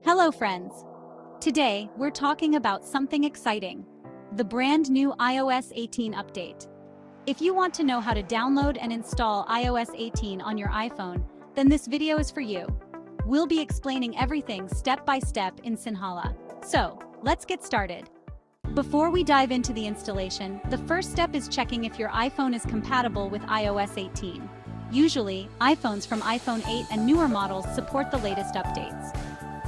Hello friends! Today, we're talking about something exciting, the brand new iOS 18 update. If you want to know how to download and install iOS 18 on your iPhone, then this video is for you. We'll be explaining everything step by step in Sinhala. So, let's get started. Before we dive into the installation, the first step is checking if your iPhone is compatible with iOS 18. Usually, iPhones from iPhone 8 and newer models support the latest updates.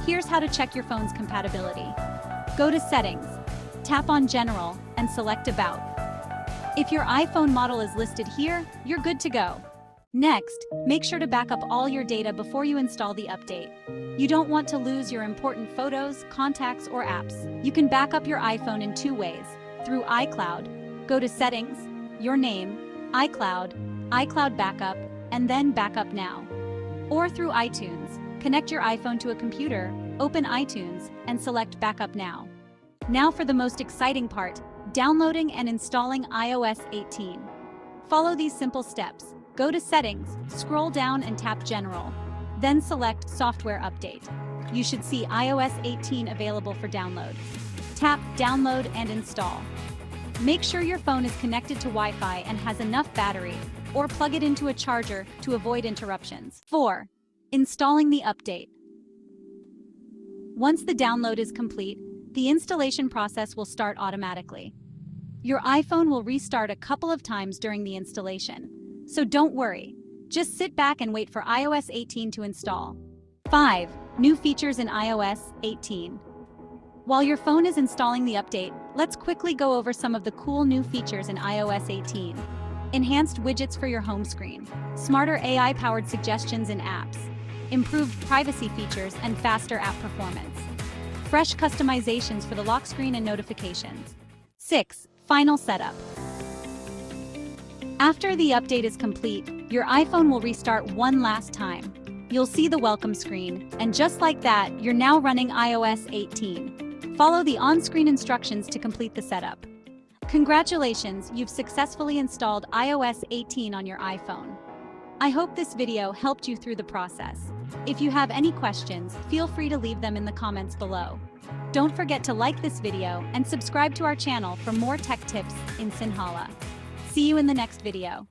Here's how to check your phone's compatibility. Go to Settings, tap on General, and select About. If your iPhone model is listed here, you're good to go. Next, make sure to back up all your data before you install the update. You don't want to lose your important photos, contacts, or apps. You can back up your iPhone in two ways: through iCloud. Go to Settings, Your Name, iCloud, iCloud Backup, and then Backup Now. Or through iTunes. Connect your iPhone to a computer, open iTunes, and select Backup Now. Now for the most exciting part, downloading and installing iOS 18. Follow these simple steps. Go to Settings, scroll down and tap General. Then select Software Update. You should see iOS 18 available for download. Tap Download and Install. Make sure your phone is connected to Wi-Fi and has enough battery, or plug it into a charger to avoid interruptions. 4. Installing the update. Once the download is complete, the installation process will start automatically. Your iPhone will restart a couple of times during the installation, so don't worry. Just sit back and wait for iOS 18 to install. 5. New features in iOS 18. While your phone is installing the update, let's quickly go over some of the cool new features in iOS 18. Enhanced widgets for your home screen, smarter AI-powered suggestions in apps, improved privacy features and faster app performance, fresh customizations for the lock screen and notifications. 6. Final setup. After the update is complete, your iPhone will restart one last time. You'll see the welcome screen, and just like that, you're now running iOS 18. Follow the on-screen instructions to complete the setup. Congratulations, you've successfully installed iOS 18 on your iPhone. I hope this video helped you through the process. If you have any questions, feel free to leave them in the comments below. Don't forget to like this video and subscribe to our channel for more tech tips in Sinhala. See you in the next video.